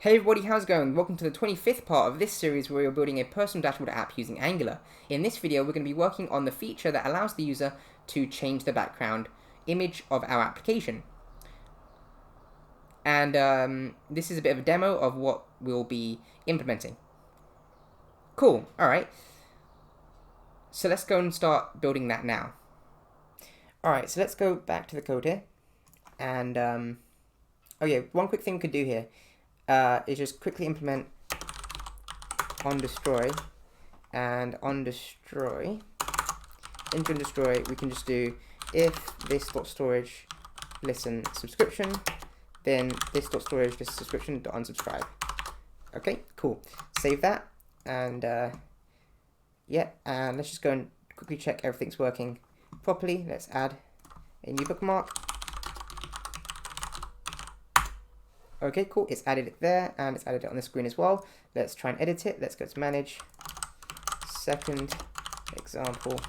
Hey everybody, how's it going? Welcome to the 25th part of this series where we're building a personal dashboard app using Angular. In this video, we're going to be working on the feature that allows the user to change the background image of our application. And this is a bit of a demo of what we'll be implementing. Cool, alright. So let's go and start building that now. Alright, so let's go back to the code here. And, oh yeah, one quick thing we could do here is just quickly implement onDestroy, and onDestroy, into destroy, we can just do if this.storage listen subscription, then this.storage listen subscription unsubscribe. Okay, cool. Save that, and yeah, and let's just go and quickly check everything's working properly. Let's add a new bookmark. Okay, cool, it's added it there, and it's added it on the screen as well. Let's try and edit it. Let's go to manage, second example.com.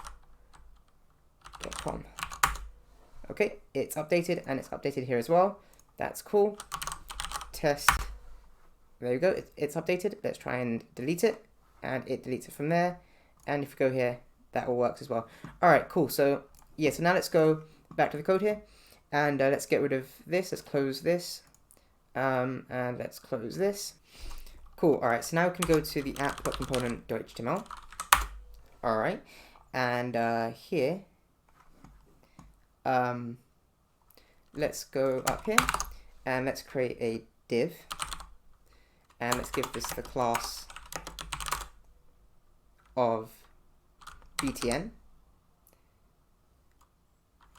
Okay, it's updated, and it's updated here as well. That's cool. Test, there we go, it's updated. Let's try and delete it, and it deletes it from there. And if we go here, that all works as well. Alright, cool, so yeah, so now let's go back to the code here, and let's get rid of this. Let's close this. And let's close this. Cool. Alright, so now we can go to the app.component.html. Alright, and here, let's go up here and let's create a div, and let's give this the class of btn.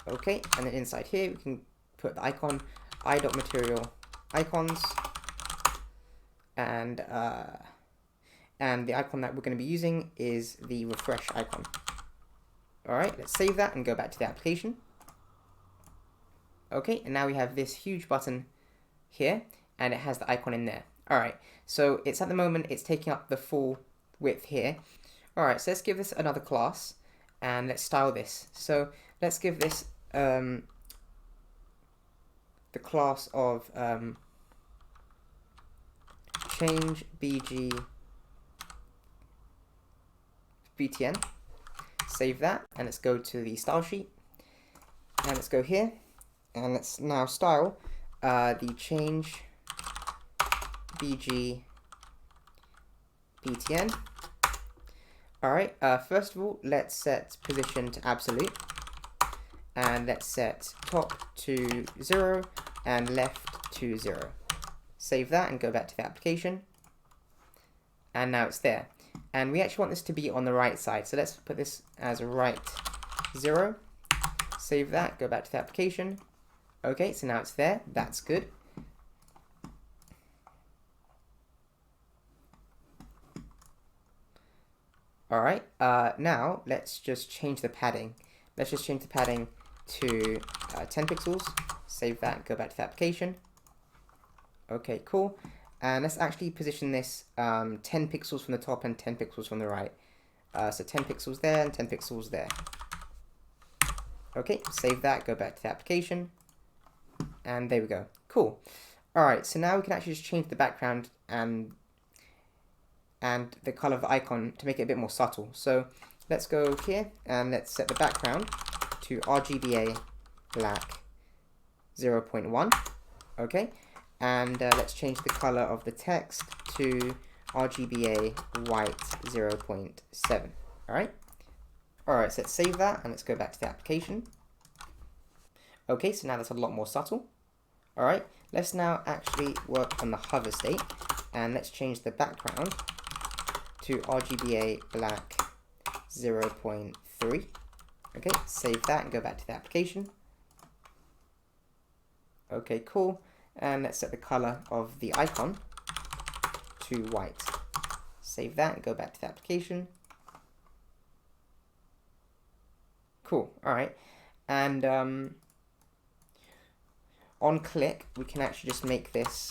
Okay, and then inside here we can put the icon i.material icons, and the icon that we're going to be using is the refresh icon. Alright, let's save that and go back to the application. Okay, and now we have this huge button here, and it has the icon in there. Alright, so it's at the moment, it's taking up the full width here. Alright, so let's give this another class, and let's style this. So let's give this the class of change bg btn. Save that, and let's go to the style sheet, and let's go here, and let's now style the change bg btn. Alright, first of all, let's set position to absolute, and let's set top to 0 and left to 0. Save that and go back to the application, and now it's there. And we actually want this to be on the right side, so let's put this as right 0. Save that, go back to the application. Okay, so now it's there, that's good. Alright, now let's just change the padding. Let's just change the padding to 10 pixels. Save that, go back to the application. Okay, cool. And let's actually position this 10 pixels from the top and 10 pixels from the right. So 10 pixels there and 10 pixels there. Okay, save that, go back to the application. And there we go. Cool. Alright, so now we can actually just change the background and the color of the icon to make it a bit more subtle. So let's go here and let's set the background to RGBA black 0.1. Okay. And let's change the color of the text to RGBA white 0.7. Alright? Alright, so let's save that and let's go back to the application. Okay, so now that's a lot more subtle. Alright, let's now actually work on the hover state, and let's change the background to RGBA black 0.3. Okay, save that and go back to the application. Okay, cool. And let's set the color of the icon to white. Save that and go back to the application. Cool, alright. And on click, we can actually just make this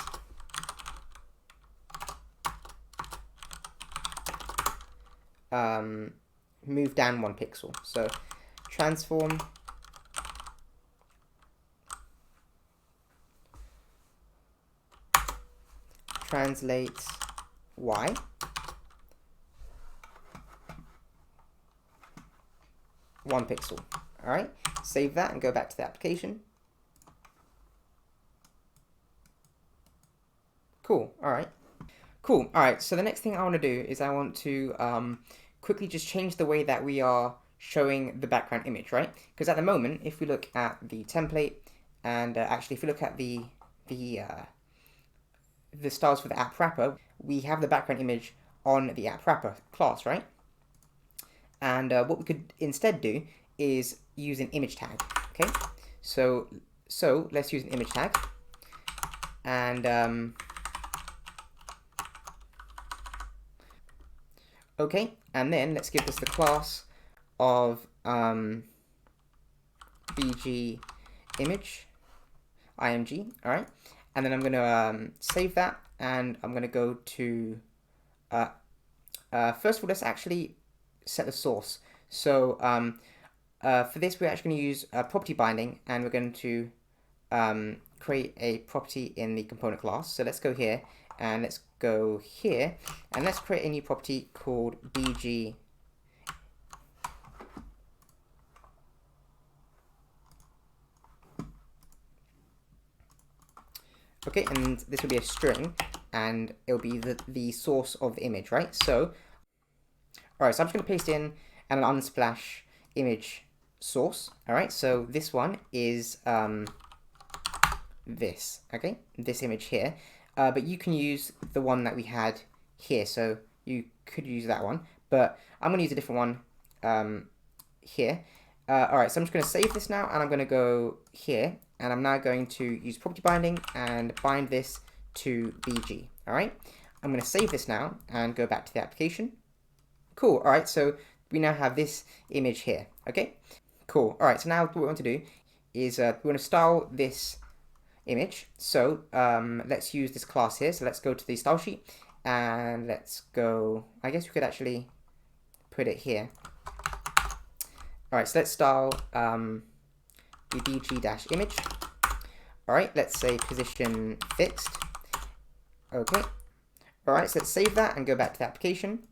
move down 1 pixel. So transform translate Y. One pixel. All right, save that and go back to the application. Cool. All right. Cool. All right. So the next thing I want to do is I want to quickly just change the way that we are showing the background image, right? Because at the moment, if we look at the template, and actually, if we look at the styles for the app wrapper, we have the background image on the app wrapper class, right? And what we could instead do is use an image tag. Okay. So let's use an image tag, and okay, and then let's give this the class of bg image img. All right, and then I'm gonna save that, and I'm gonna go to first of all, let's actually set the source. So for this, we're actually going to use property binding, and we're going to create a property in the component class. So let's go here, and let's go here, and let's create a new property called bg okay, and this will be a string, and it'll be the source of the image, right? So alright, so I'm just going to paste in an Unsplash image source. Alright, so this one is this, okay? This image here. But you can use the one that we had here, so you could use that one. But I'm going to use a different one here. Alright, so I'm just going to save this now, and I'm going to go here, and I'm now going to use property binding and bind this to BG. Alright, I'm going to save this now and go back to the application. Cool. All right, so we now have this image here. Okay, cool. All right, so now what we want to do is we want to style this image. So let's use this class here. So let's go to the style sheet, and let's go, I guess we could actually put it here. All right, so let's style the bg-image. All right, let's say position fixed. Okay. All right, so let's save that and go back to the application.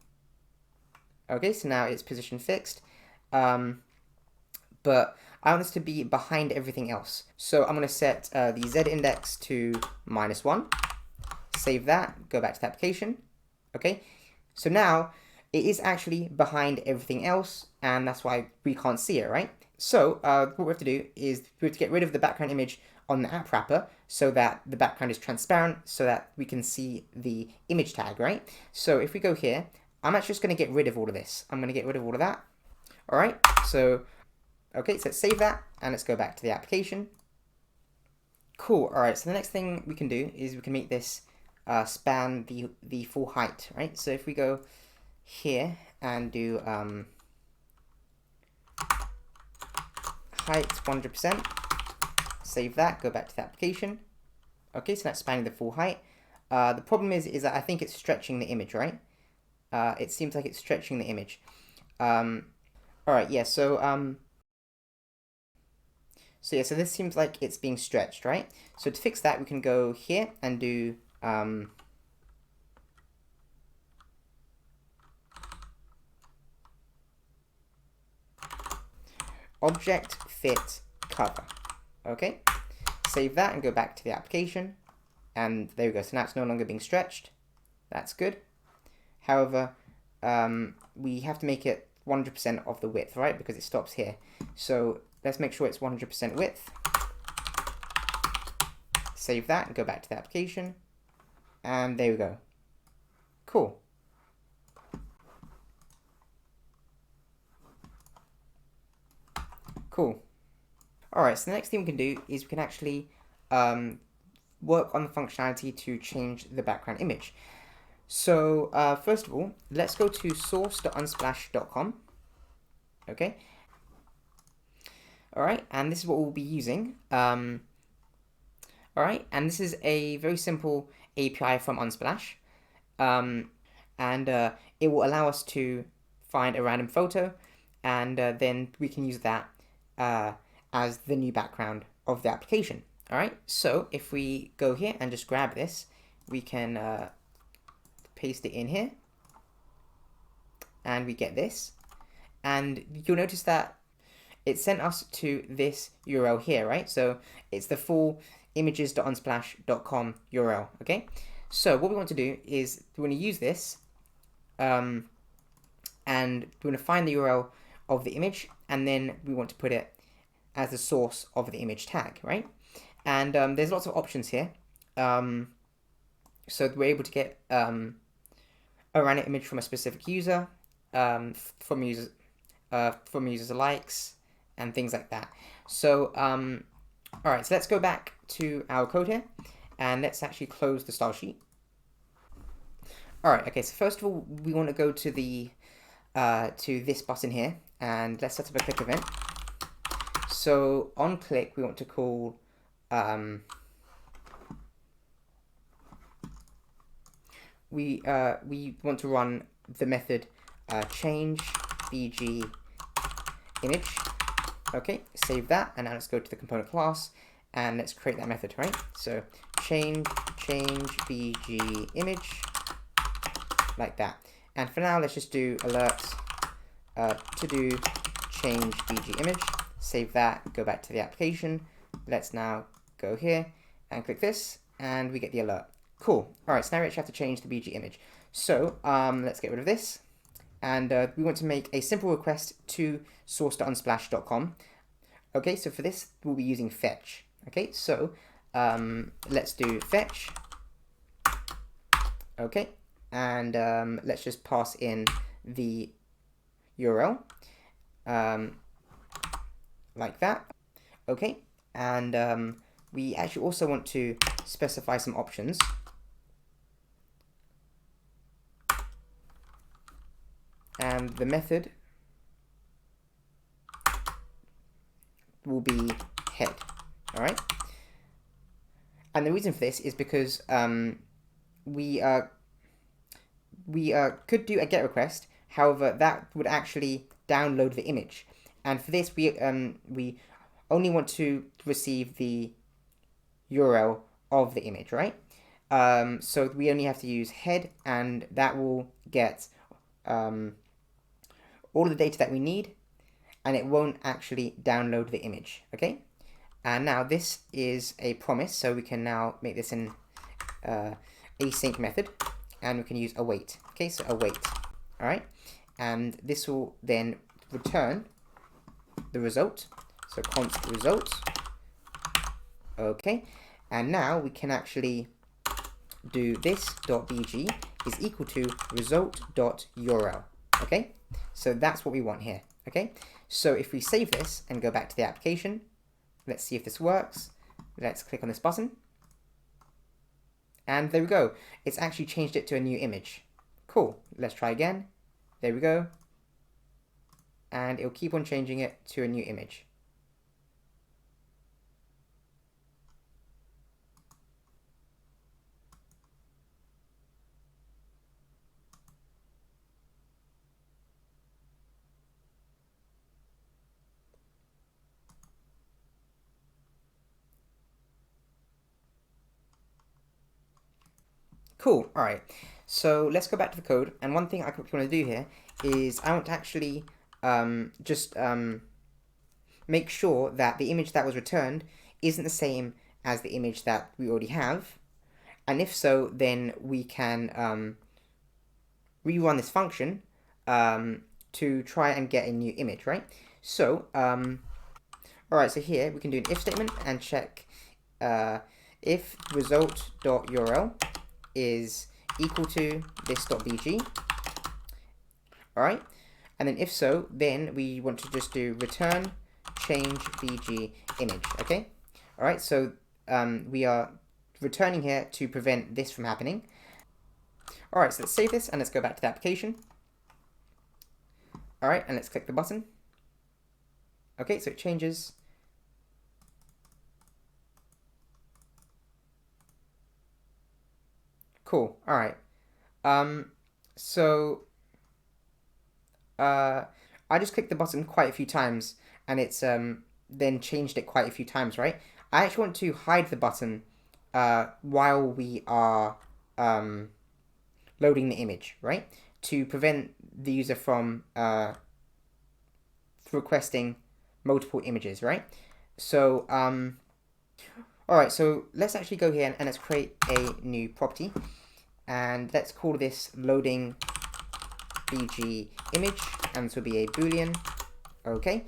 Okay, so now it's position fixed, but I want this to be behind everything else. So I'm going to set the Z index to -1, save that, go back to the application. Okay, so now it is actually behind everything else, and that's why we can't see it, right? So what we have to do is we have to get rid of the background image on the app wrapper so that the background is transparent, so that we can see the image tag, right? So if we go here, I'm actually just going to get rid of all of this. I'm going to get rid of all of that. All right, so, okay, so let's save that, and let's go back to the application. Cool, all right, so the next thing we can do is we can make this span the full height, right? So if we go here and do height 100%, save that, go back to the application. Okay, so that's spanning the full height. The problem is that I think it's stretching the image, right? It seems like it's stretching the image. Alright, yeah, so so this seems like it's being stretched, right? So to fix that, we can go here and do object fit cover. Okay, save that and go back to the application, and there we go. So now it's no longer being stretched. That's good. However, we have to make it 100% of the width, right? Because it stops here. So let's make sure it's 100% width. Save that and go back to the application. And there we go. Cool. Cool. Alright, so the next thing we can do is we can actually work on the functionality to change the background image. So first of all, let's go to source.unsplash.com. Okay. All right, and this is what we'll be using. All right, and this is a very simple API from Unsplash, and it will allow us to find a random photo, and then we can use that as the new background of the application. All right, so if we go here and just grab this, we can paste it in here, and we get this. And you'll notice that it sent us to this URL here, right? So it's the full images.unsplash.com URL, okay? So what we want to do is we want to use this, and we want to find the URL of the image, and then we want to put it as the source of the image tag, right? And there's lots of options here. So we're able to get a random image from a specific user, from users' likes, and things like that. So, all right, so let's go back to our code here, and let's actually close the style sheet. All right, okay, so first of all, we want to go to the to this button here, and let's set up a click event. So on click, we want to call we want to run the method change bg image. Okay, save that, and now let's go to the component class and let's create that method, right? So change bg image, like that. And for now, let's just do alert to do change bg image. Save that, go back to the application. Let's now go here and click this, and we get the alert. Cool. All right, so now we actually have to change the bg image. So let's get rid of this. And we want to make a simple request to source.unsplash.com. Okay, so for this, we'll be using fetch. Okay, so let's do fetch. Okay, and let's just pass in the URL like that. Okay, and we actually also want to specify some options. And the method will be head, all right? And the reason for this is because we could do a GET request. However, that would actually download the image. And for this, we only want to receive the URL of the image, right? So we only have to use head, and that will get all of the data that we need, and it won't actually download the image, okay? And now this is a promise, so we can now make this an async method, and we can use await, okay? So await, all right? And this will then return the result, so const result, okay? And now we can actually do this.bg is equal to result.url, okay? So that's what we want here, okay? So if we save this and go back to the application, let's see if this works. Let's click on this button. And there we go. It's actually changed it to a new image. Cool. Let's try again. There we go. And it'll keep on changing it to a new image. Cool, all right. So let's go back to the code. And one thing I quickly want to do here is I want to actually make sure that the image that was returned isn't the same as the image that we already have. And if so, then we can rerun this function to try and get a new image, right? So, all right, so here we can do an if statement and check if result.url is equal to this.bg, all right? And then if so, then we want to just do return change bg image, okay? All right, so we are returning here to prevent this from happening. All right, so let's save this and let's go back to the application. All right, and let's click the button. Okay, so it changes. Cool, all right. So I just clicked the button quite a few times, and it's then changed it quite a few times, right? I actually want to hide the button while we are loading the image, right? To prevent the user from requesting multiple images, right? So, alright, so let's actually go here and let's create a new property. And let's call this loading BG image, and this will be a boolean. Okay,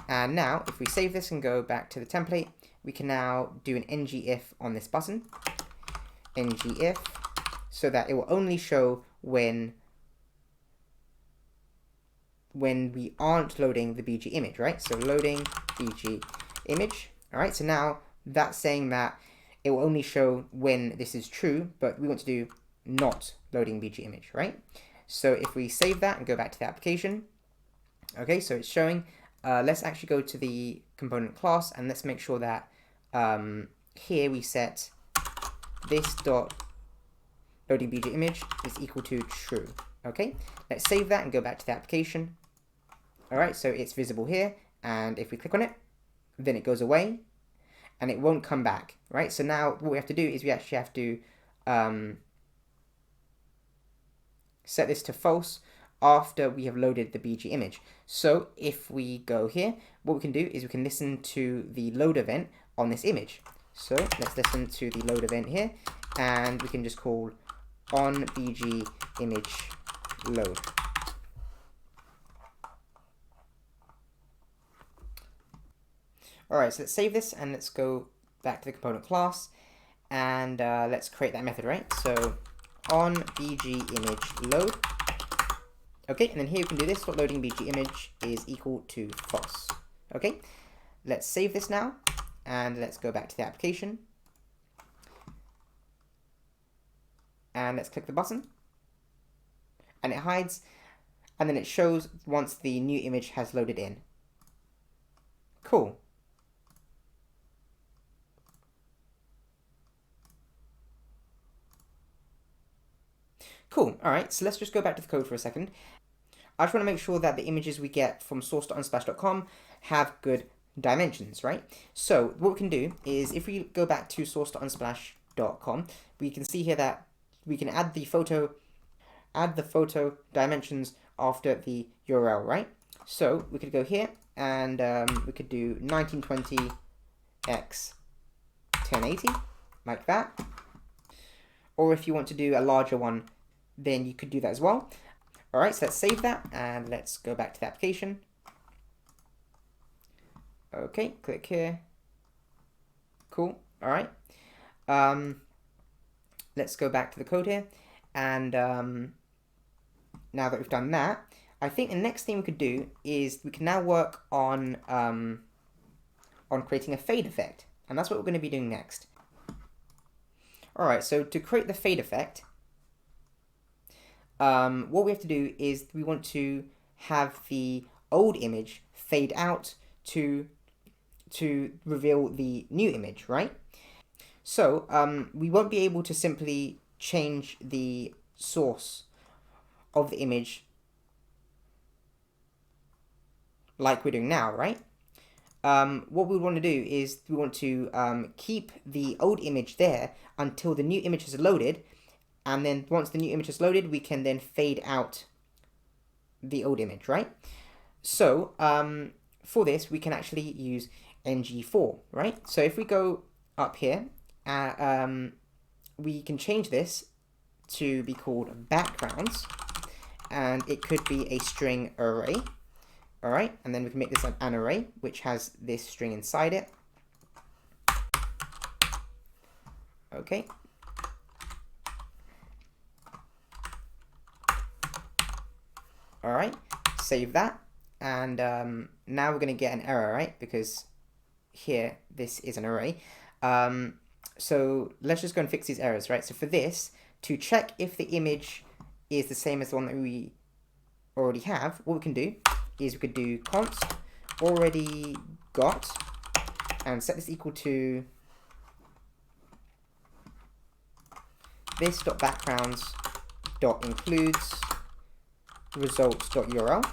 and now if we save this and go back to the template, we can now do an ngIf on this button, ngIf, so that it will only show when we aren't loading the BG image, right? So loading BG image. All right, so now that's saying that it will only show when this is true, but we want to do not loading BG image, right? So if we save that and go back to the application, okay, so it's showing. Let's actually go to the component class and let's make sure that here we set this dot loading BG image is equal to true. Okay, let's save that and go back to the application. All right, so it's visible here, and if we click on it, then it goes away, and it won't come back, right? So now what we have to do is we actually have to set this to false after we have loaded the BG image. So if we go here, what we can do is we can listen to the load event on this image. So let's listen to the load event here, and we can just call on BG image load. Alright, so let's save this and let's go back to the component class and let's create that method, right? So on BG image load. Okay, and then here we can do this, what loading BG image is equal to false. Okay, let's save this now and let's go back to the application. And let's click the button. And it hides, and then it shows once the new image has loaded in. Cool. Cool, alright, so let's just go back to the code for a second. I just want to make sure that the images we get from source.unsplash.com have good dimensions, right? So what we can do is if we go back to source.unsplash.com, we can see here that we can add the photo dimensions after the URL, right? So we could go here and we could do 1920 x 1080 like that. Or if you want to do a larger one, then you could do that as well. All right, so let's save that and let's go back to the application. Okay, click here. Cool, all right. Let's go back to the code here. And now that we've done that, I think the next thing we could do is we can now work on creating a fade effect. And that's what we're going to be doing next. All right, so to create the fade effect, what we have to do is we want to have the old image fade out to reveal the new image, right? So we won't be able to simply change the source of the image like we're doing now, right? What we want to do is we want to keep the old image there until the new image is loaded, and then once the new image is loaded, we can then fade out the old image, right? So for this, we can actually use ngFor, right? So if we go up here, we can change this to be called backgrounds, and it could be a string array. All right, and then we can make this an array, which has this string inside it. Okay. All right, save that. And now we're going to get an error, right? Because here, this is an array. So let's just go and fix these errors, right? So for this, to check if the image is the same as the one that we already have, what we can do is we could do const already got and set this equal to this.backgrounds.includes results.url.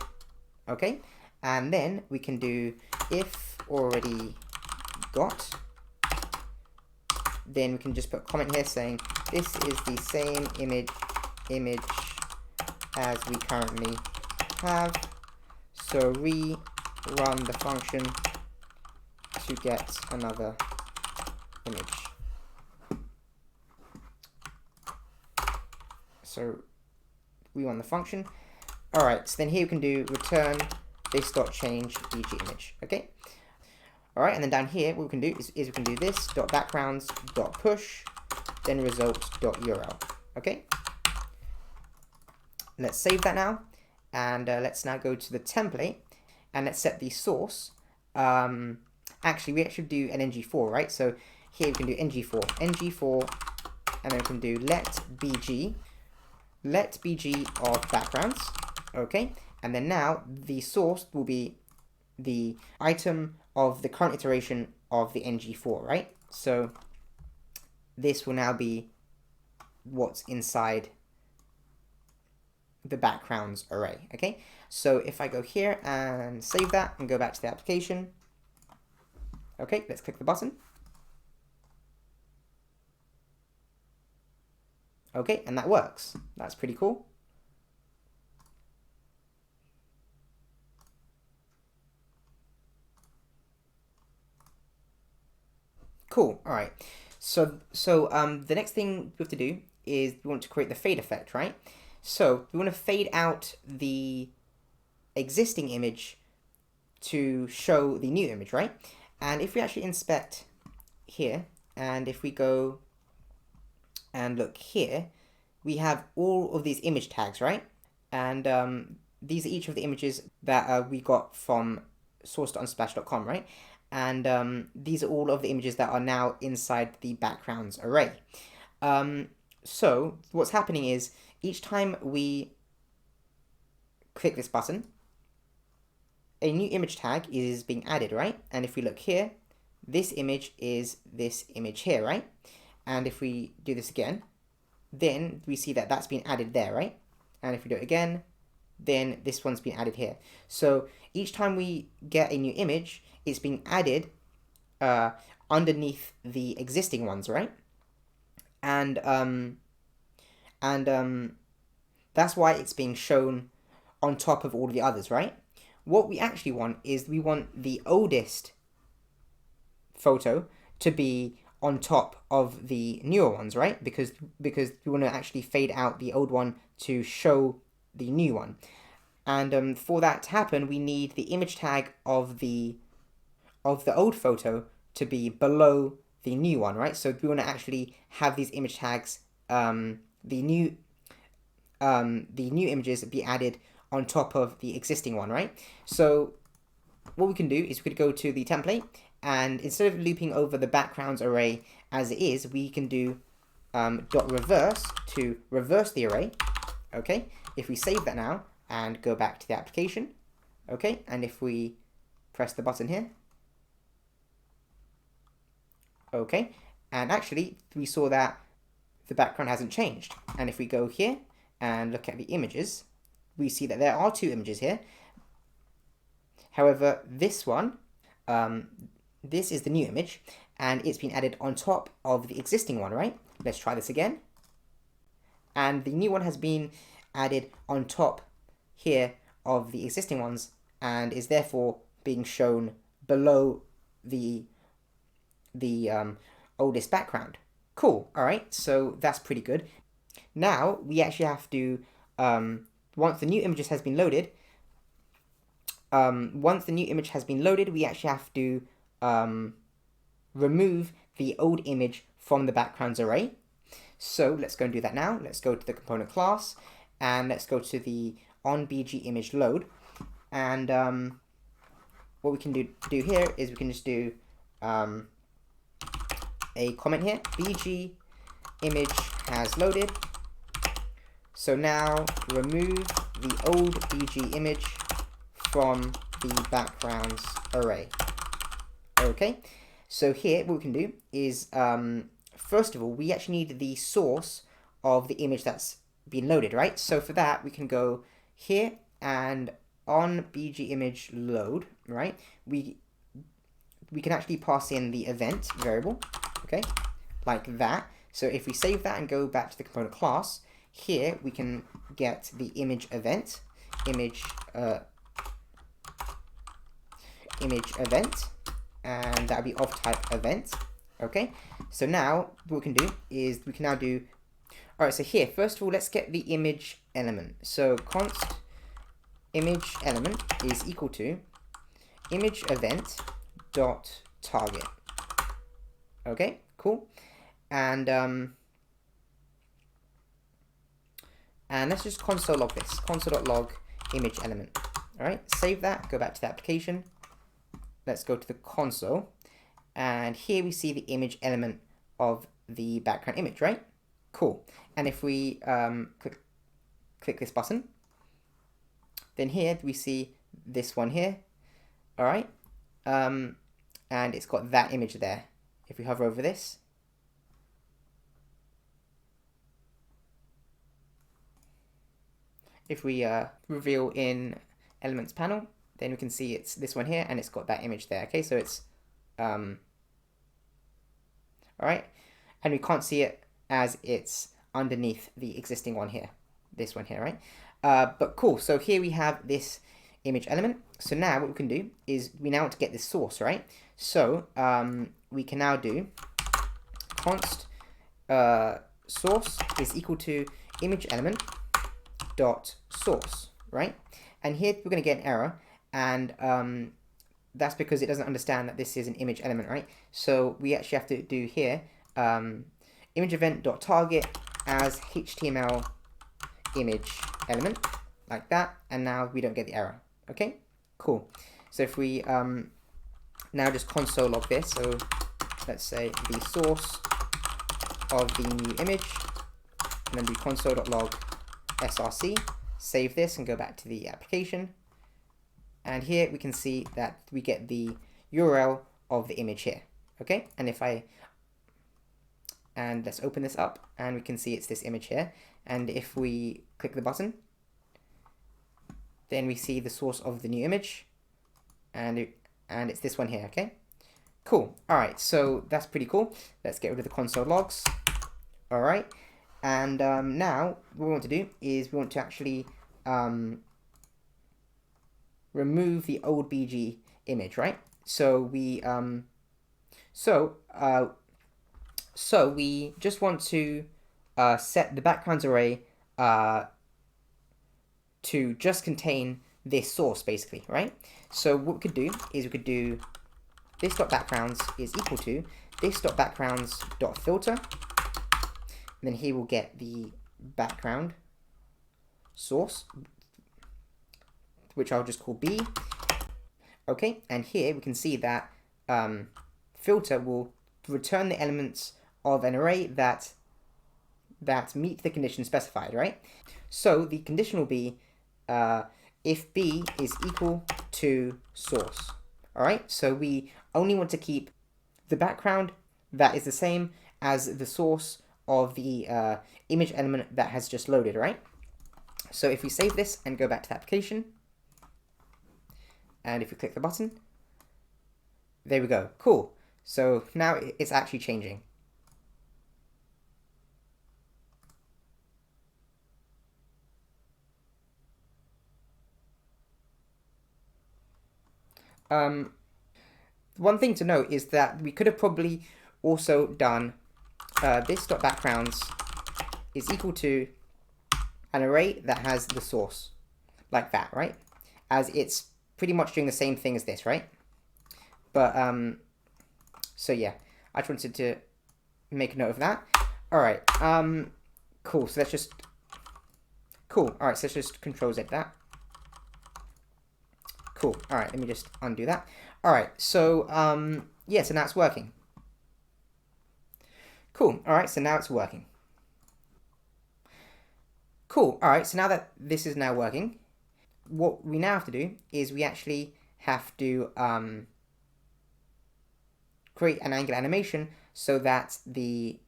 Okay, and then we can do if already got, then we can just put a comment here saying this is the same image as we currently have. So rerun the function to get another image. So we run the function. All right, so then here we can do return this.change bg image. Okay. All right, and then down here, what we can do is we can do this .backgrounds.push, then result.url. Okay. Let's save that now, and let's now go to the template, and let's set the source. Actually, we actually do an ng4, right? So here we can do ng4, and then we can do let bg of backgrounds. Okay, and then now the source will be the item of the current iteration of the ng4, right? So this will now be what's inside the backgrounds array. Okay, so if I go here and save that and go back to the application, okay, let's click the button. Okay, and that works. That's pretty cool. Cool. All right. So the next thing we have to do is we want to create the fade effect, right? So we want to fade out the existing image to show the new image, right? And if we actually inspect here, and if we go and look here, we have all of these image tags, right? And these are each of the images that we got from source.unsplash.com, right? And these are all of the images that are now inside the backgrounds array. So what's happening is each time we click this button, a new image tag is being added, right? And if we look here, this image is this image here, right? And if we do this again, then we see that that's been added there, right? And if we do it again, then this one's been added here. So each time we get a new image, it's being added underneath the existing ones, right? And that's why it's being shown on top of all the others, right? What we actually want is we want the oldest photo to be on top of the newer ones, right? Because we want to actually fade out the old one to show the new one. And for that to happen, we need the image tag of the old photo to be below the new one, right? So we want to actually have these image tags, the new images be added on top of the existing one, right? So what we can do is we could go to the template, and instead of looping over the backgrounds array as it is, we can do .reverse to reverse the array. Okay, if we save that now and go back to the application, okay, and if we press the button here, okay, and actually we saw that the background hasn't changed. And if we go here and look at the images, we see that there are two images here. However, this one, this is the new image, and it's been added on top of the existing one, right? Let's try this again. And the new one has been added on top here of the existing ones, and is therefore being shown below the oldest background. Cool. All right, so that's pretty good. Now we actually have to, once the new image has been loaded, we actually have to remove the old image from the backgrounds array. So let's go and do that now. Let's go to the component class, and let's go to the onBGImageLoad. And what we can do here is we can just do a comment here, bg image has loaded. So now remove the old bg image from the backgrounds array. Okay, so here what we can do is, first of all, we actually need the source of the image that's been loaded, right? So for that, we can go here and on BGImageLoad, right? We can actually pass in the event variable, okay, like that. So if we save that and go back to the component class, here we can get the image event, image event, and that'll be of type event. Okay, so now what we can do is we can now do, all right, so here, first of all, let's get the image element. So const image element is equal to image event dot target. Okay, cool. And let's just console log this, console.log image element. All right, save that, go back to the application. Let's go to the console, and here we see the image element of the background image, right? Cool. And if we click this button, then here we see this one here, all right? And it's got that image there. If we hover over this, if we reveal in elements panel, then we can see it's this one here, and it's got that image there. Okay, so it's all right, and we can't see it as it's underneath the existing one here, this one here, right? But cool, so here we have this image element. So now what we can do is we now want to get this source, right? So we can now do const source is equal to image element dot source, right? And here we're going to get an error, and that's because it doesn't understand that this is an image element, right? So we actually have to do here image event dot target as HTML image element, like that, and now we don't get the error. Okay, cool. So if we now just console log this, so let's say the source of the new image, and then do console.log src, save this and go back to the application, and here we can see that we get the URL of the image here. Okay, and if let's open this up, and we can see it's this image here, and if we click the button, then we see the source of the new image, and it's this one here. Okay, cool. All right, so that's pretty cool. Let's get rid of the console logs. All right, and now what we want to do is we want to actually remove the old BG image, right? So we so we just want to set the backgrounds array to just contain this source, basically, right? So what we could do is we could do this dot backgrounds is equal to this dot backgrounds dot filter, and then here we'll get the background source, which I'll just call B. Okay, and here we can see that filter will return the elements of an array that meet the condition specified, right? So the condition will be if B is equal to source. All right, so we only want to keep the background that is the same as the source of the image element that has just loaded, right? So if we save this and go back to the application, and if we click the button, there we go. Cool. So now it's actually changing. One thing to note is that we could have probably also done this dot backgrounds is equal to an array that has the source, like that, right? As it's pretty much doing the same thing as this, right? But so yeah, I just wanted to make a note of that. All right, cool. So let's just cool. All right, so let's just Control Z that. Cool. All right, let me just undo that. All right, so yeah, so now it's working. Cool. All right, so now it's working. Cool. All right, so now that this is now working, what we now have to do is we actually have to create an angular animation so that the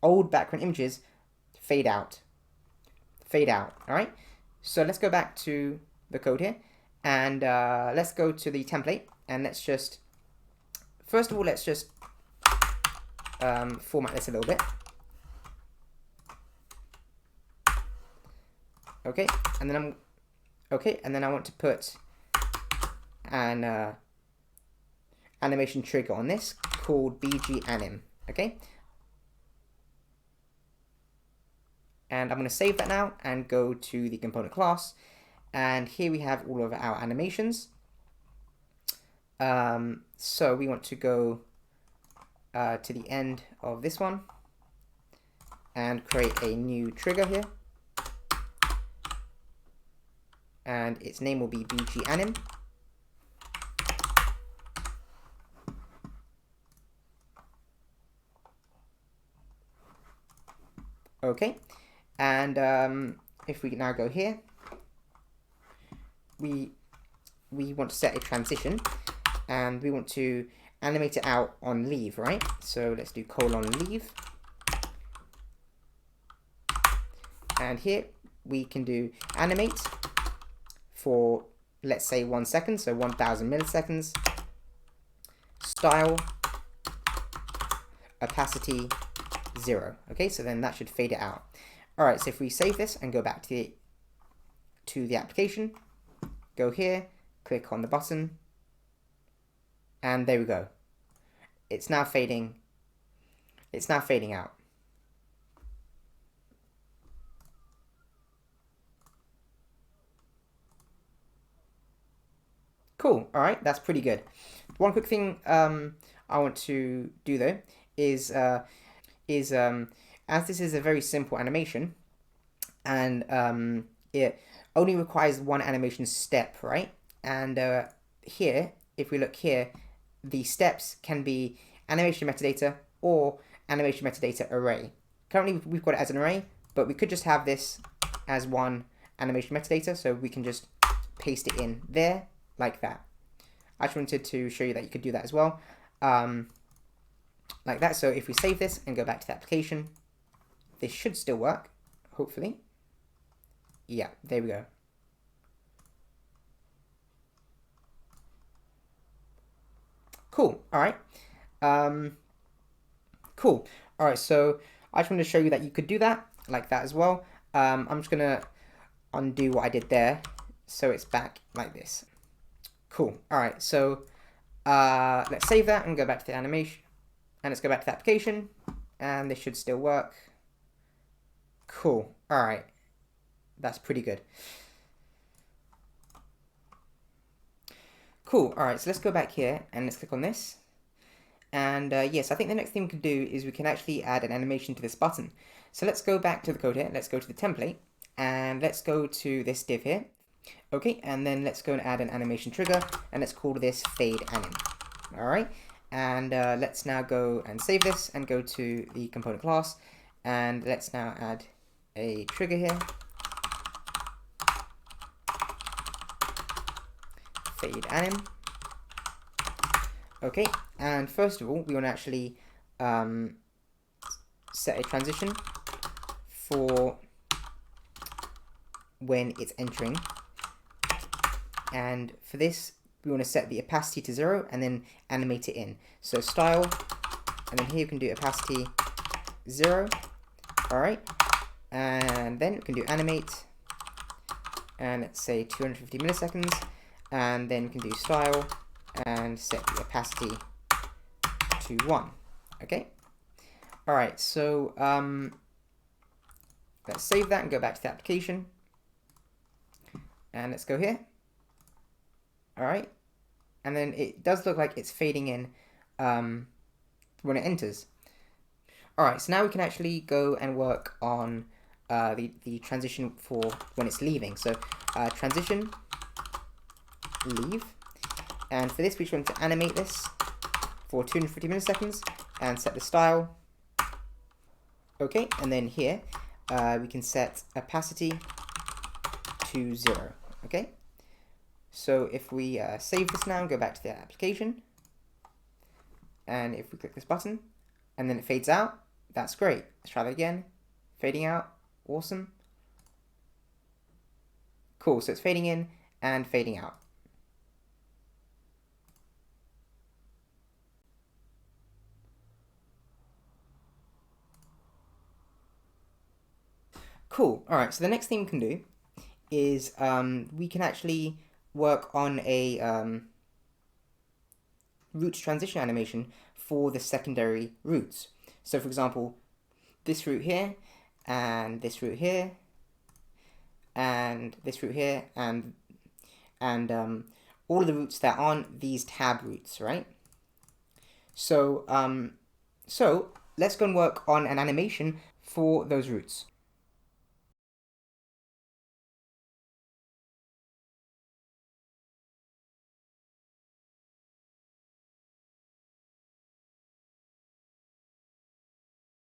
old background images fade out. All right, so let's go back to the code here, and let's go to the template, and let's just, first of all, let's just format this a little bit. Okay, and then I want to put an animation trigger on this called BGAnim. Okay, and I'm going to save that now and go to the component class, and here we have all of our animations. So we want to go to the end of this one and create a new trigger here, and its name will be BGAnim. Okay, and if we now go here, we want to set a transition, and we want to animate it out on leave, right? So let's do :leave, and here we can do animate for, let's say, 1 second, so 1000 milliseconds, style, opacity 0. Okay, so then that should fade it out. All right, so if we save this and go back to the application, go here, click on the button, and there we go. It's now fading out. Cool. All right, that's pretty good. One quick thing I want to do though is as this is a very simple animation, and it only requires one animation step, right? And here, if we look here, the steps can be animation metadata or animation metadata array. Currently we've got it as an array, but we could just have this as one animation metadata, so we can just paste it in there like that. I just wanted to show you that you could do that as well, like that. So if we save this and go back to the application, this should still work, hopefully. Yeah, there we go. Cool. All right. Cool. All right. So I just wanted to show you that you could do that like that as well. I'm just gonna undo what I did there, so it's back like this. Cool. All right. So let's save that and go back to the animation, and let's go back to the application, and this should still work. Cool. All right. That's pretty good. Cool. All right, so let's go back here and let's click on this. And yes, I think the next thing we can do is we can actually add an animation to this button. So let's go back to the code here. Let's go to the template and let's go to this div here. Okay, and then let's go and add an animation trigger, and let's call this fade anim. All right, and let's now go and save this and go to the component class, and let's now add a trigger here. Fade anim. Okay, and first of all, we want to actually set a transition for when it's entering, and for this we want to set the opacity to 0 and then animate it in. So style, and then here you can do opacity 0. All right, and then we can do animate, and let's say 250 milliseconds. And then we can do style and set the opacity to 1. Okay. All right. So let's save that and go back to the application. And let's go here. All right. And then it does look like it's fading in when it enters. All right. So now we can actually go and work on the transition for when it's leaving. So transition leave, and for this we just want to animate this for 250 milliseconds and set the style. Okay, and then here we can set opacity to 0. Okay, so if we save this now and go back to the application, and if we click this button and then it fades out, that's great. Let's try that again. Fading out, awesome. Cool, so it's fading in and fading out. Cool. All right. So the next thing we can do is we can actually work on a root transition animation for the secondary roots. So for example, this root here, and this root here, and this root here, and all of the roots that aren't these tab roots, right? So so let's go and work on an animation for those roots.